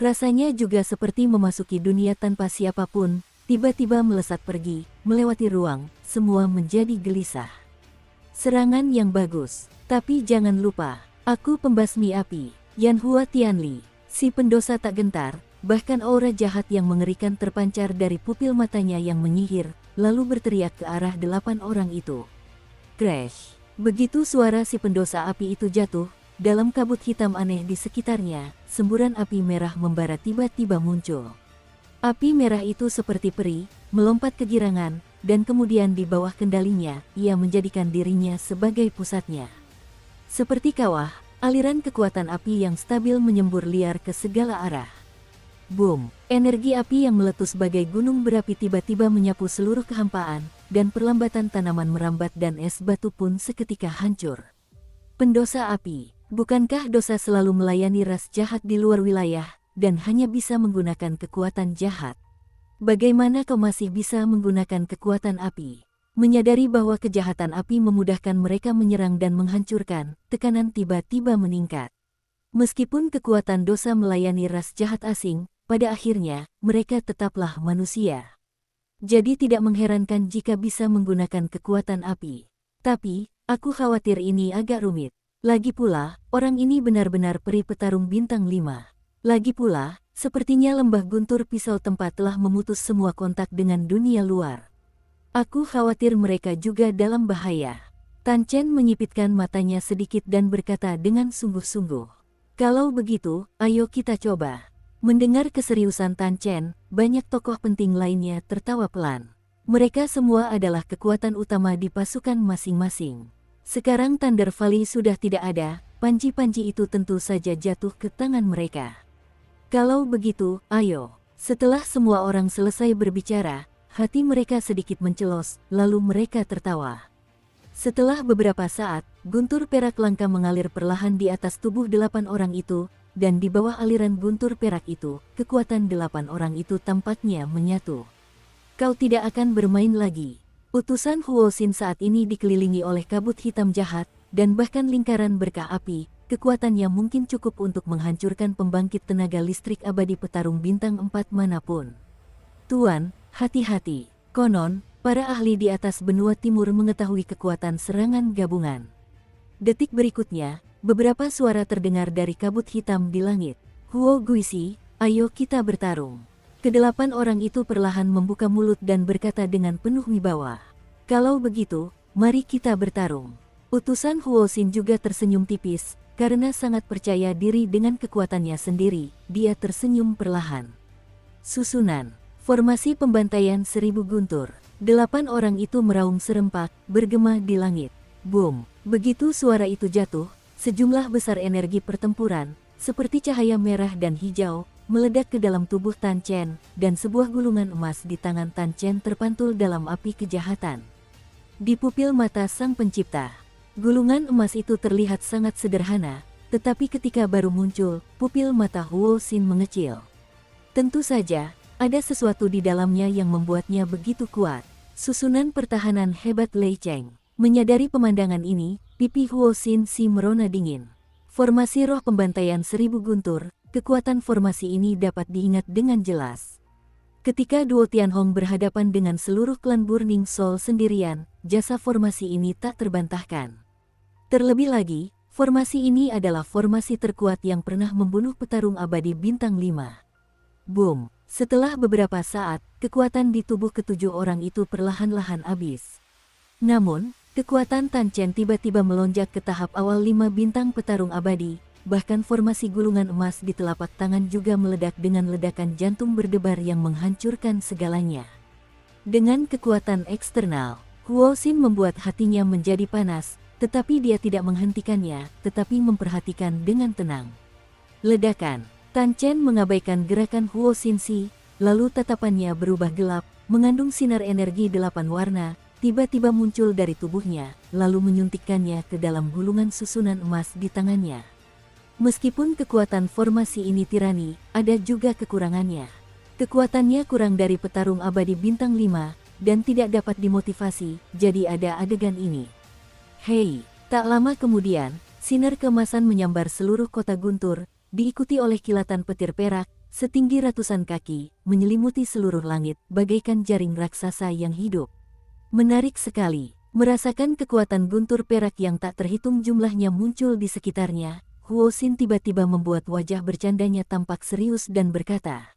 Rasanya juga seperti memasuki dunia tanpa siapapun, tiba-tiba melesat pergi, melewati ruang, semua menjadi gelisah. Serangan yang bagus, tapi jangan lupa, aku pembasmi api, Yanhua Tianli. Si pendosa tak gentar, bahkan aura jahat yang mengerikan terpancar dari pupil matanya yang menyihir, lalu berteriak ke arah 8 orang itu. Crash! Begitu suara si pendosa api itu jatuh, dalam kabut hitam aneh di sekitarnya, semburan api merah membara tiba-tiba muncul. Api merah itu seperti peri, melompat ke girangan, dan kemudian di bawah kendalinya, ia menjadikan dirinya sebagai pusatnya. Seperti kawah, aliran kekuatan api yang stabil menyembur liar ke segala arah. Boom! Energi api yang meletus bagai gunung berapi tiba-tiba menyapu seluruh kehampaan, dan perlambatan tanaman merambat dan es batu pun seketika hancur. Pendosa api, bukankah dosa selalu melayani ras jahat di luar wilayah, dan hanya bisa menggunakan kekuatan jahat? Bagaimana kau masih bisa menggunakan kekuatan api? Menyadari bahwa kejahatan api memudahkan mereka menyerang dan menghancurkan, tekanan tiba-tiba meningkat. Meskipun kekuatan dosa melayani ras jahat asing, pada akhirnya, mereka tetaplah manusia. Jadi tidak mengherankan jika bisa menggunakan kekuatan api. Tapi, aku khawatir ini agak rumit. Lagi pula, orang ini benar-benar peri petarung bintang 5. Lagi pula, sepertinya lembah guntur pisau tempat telah memutus semua kontak dengan dunia luar. Aku khawatir mereka juga dalam bahaya. Tan Chen menyipitkan matanya sedikit dan berkata dengan sungguh-sungguh. Kalau begitu, ayo kita coba. Mendengar keseriusan Tan Chen, banyak tokoh penting lainnya tertawa pelan. Mereka semua adalah kekuatan utama di pasukan masing-masing. Sekarang Thunder Valley sudah tidak ada, panci-panci itu tentu saja jatuh ke tangan mereka. Kalau begitu, ayo. Setelah semua orang selesai berbicara, hati mereka sedikit mencelos, lalu mereka tertawa. Setelah beberapa saat, guntur perak langka mengalir perlahan di atas tubuh 8 orang itu, dan di bawah aliran guntur perak itu, kekuatan 8 orang itu tampaknya menyatu. Kau tidak akan bermain lagi. Utusan Huo Xin saat ini dikelilingi oleh kabut hitam jahat, dan bahkan lingkaran berkah api, kekuatan yang mungkin cukup untuk menghancurkan pembangkit tenaga listrik abadi petarung bintang 4 manapun. Tuan, hati-hati. Konon, para ahli di atas benua timur mengetahui kekuatan serangan gabungan. Detik berikutnya, beberapa suara terdengar dari kabut hitam di langit. Huo Guisi, ayo kita bertarung. Kedelapan orang itu perlahan membuka mulut dan berkata dengan penuh wibawa. Kalau begitu, mari kita bertarung. Utusan Huo Xin juga tersenyum tipis, karena sangat percaya diri dengan kekuatannya sendiri, dia tersenyum perlahan. Susunan. Formasi pembantaian 1000 guntur. 8 orang itu meraung serempak, bergema di langit. Boom! Begitu suara itu jatuh, sejumlah besar energi pertempuran, seperti cahaya merah dan hijau, meledak ke dalam tubuh Tan Chen, dan sebuah gulungan emas di tangan Tan Chen terpantul dalam api kejahatan. Di pupil mata sang pencipta, gulungan emas itu terlihat sangat sederhana, tetapi ketika baru muncul, pupil mata Huo Xin mengecil. Tentu saja, ada sesuatu di dalamnya yang membuatnya begitu kuat. Susunan pertahanan hebat Lei Cheng. Menyadari pemandangan ini, pipi Huo Xin si merona dingin. Formasi roh pembantaian 1000 guntur, kekuatan formasi ini dapat diingat dengan jelas. Ketika Duo Tianhong berhadapan dengan seluruh klan Burning Soul sendirian, jasa formasi ini tak terbantahkan. Terlebih lagi, formasi ini adalah formasi terkuat yang pernah membunuh petarung abadi bintang 5. Boom! Setelah beberapa saat, kekuatan di tubuh ketujuh orang itu perlahan-lahan habis. Namun, kekuatan Tan Chen tiba-tiba melonjak ke tahap awal 5 bintang petarung abadi, bahkan formasi gulungan emas di telapak tangan juga meledak dengan ledakan jantung berdebar yang menghancurkan segalanya. Dengan kekuatan eksternal, Huo Xin membuat hatinya menjadi panas, tetapi dia tidak menghentikannya, tetapi memperhatikan dengan tenang. Ledakan. Tan Chen mengabaikan gerakan Huo Xin si, lalu tatapannya berubah gelap, mengandung sinar energi 8 warna, tiba-tiba muncul dari tubuhnya, lalu menyuntikkannya ke dalam gulungan susunan emas di tangannya. Meskipun kekuatan formasi ini tirani, ada juga kekurangannya. Kekuatannya kurang dari petarung abadi bintang 5, dan tidak dapat dimotivasi, jadi ada adegan ini. Hei, tak lama kemudian, sinar keemasan menyambar seluruh kota guntur, diikuti oleh kilatan petir perak, setinggi ratusan kaki, menyelimuti seluruh langit, bagaikan jaring raksasa yang hidup. Menarik sekali, merasakan kekuatan guntur perak yang tak terhitung jumlahnya muncul di sekitarnya, Huo Xin tiba-tiba membuat wajah bercandanya tampak serius dan berkata,